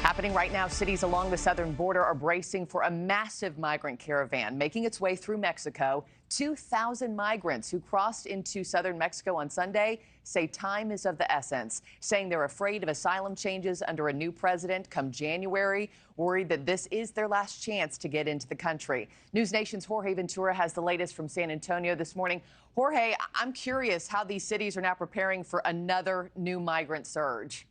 Happening right now, cities along the southern border are bracing for a massive migrant caravan making its way through Mexico. 2,000 migrants who crossed into southern Mexico on Sunday say time is of the essence, saying they're afraid of asylum changes under a new president come January, worried that this is their last chance to get into the country. NewsNation's Jorge Ventura has the latest from San Antonio this morning. Jorge, I'm curious how these cities are now preparing for another new migrant surge.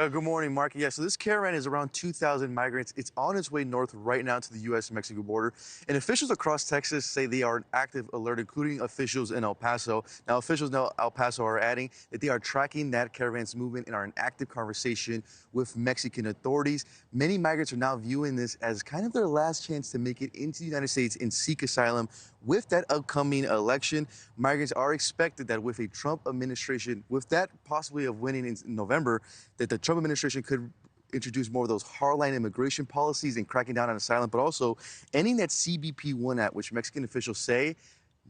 Good morning, Markie. Yeah, so this caravan is around 2,000 migrants. It's on its way north right now to the U.S.-Mexico border. And officials across Texas say they are in active alert, including officials in El Paso. Now, officials in El Paso are adding that they are tracking that caravan's movement and are in active conversation with Mexican authorities. Many migrants are now viewing this as kind of their last chance to make it into the United States and seek asylum. With that upcoming election, migrants are expected that with a Trump administration, with that possibly of winning in November, that the Trump administration could introduce more of those hardline immigration policies and cracking down on asylum, but also ending that CBP-1 Act, which Mexican officials say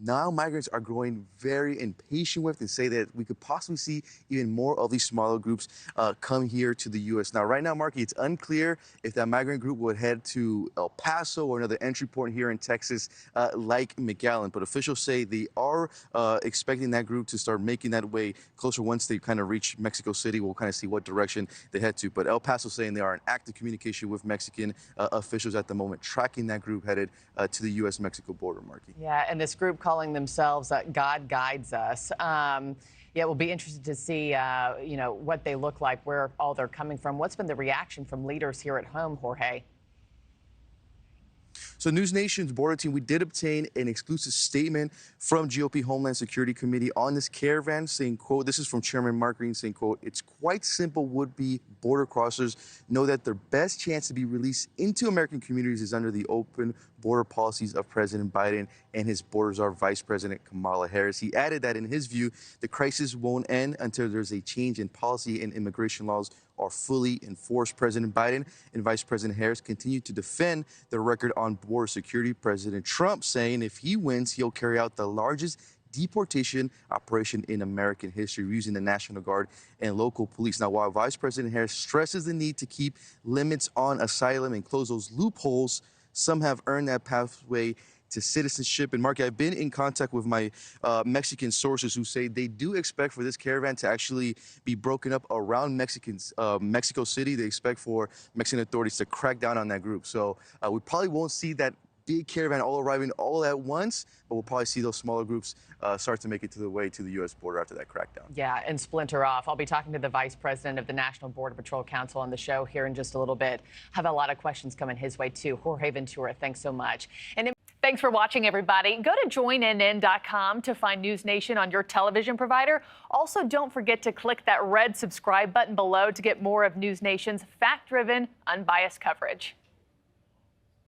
now migrants are growing very impatient with, and say that we could possibly see even more of these smaller groups come here to the U.S. Now, right now, Markie, it's unclear if that migrant group would head to El Paso or another entry point here in Texas like McAllen, but officials say they are expecting that group to start making that way closer once they kind of reach Mexico City. We'll kind of see what direction they head to, but El Paso saying they are in active communication with Mexican officials at the moment, tracking that group headed to the U.S.-Mexico border, Markie. Yeah, and this group calling themselves God Guides Us. Yeah, we'll be interested to see, what they look like, where all they're coming from. What's been the reaction from leaders here at home, Jorge? So NewsNation's border team, we did obtain an exclusive statement from GOP Homeland Security Committee on this caravan saying, quote, this is from Chairman Mark Green saying, quote, it's quite simple would-be border crossers know that their best chance to be released into American communities is under the open border policies of President Biden and his border czar, Vice President Kamala Harris. He added that in his view, the crisis won't end until there's a change in policy and immigration laws are fully enforced. President Biden and Vice President Harris continue to defend their record on border security. President Trump saying if he wins, he'll carry out the largest deportation operation in American history using the National Guard and local police. Now, while Vice President Harris stresses the need to keep limits on asylum and close those loopholes, some have earned that pathway to citizenship. And Mark, I've been in contact with my Mexican sources who say they do expect for this caravan to actually be broken up around Mexico City. They expect for Mexican authorities to crack down on that group. So we probably won't see that big caravan all arriving all at once, but we'll probably see those smaller groups start to make it to the way to the U.S. border after that crackdown. Yeah, and splinter off. I'll be talking to the Vice President of the National Border Patrol Council on the show here in just a little bit. Have a lot of questions coming his way, too. Jorge Ventura, thanks so much. And thanks for watching, everybody. Go to joinnn.com to find NewsNation on your television provider. Also, don't forget to click that red subscribe button below to get more of NewsNation's fact-driven, unbiased coverage.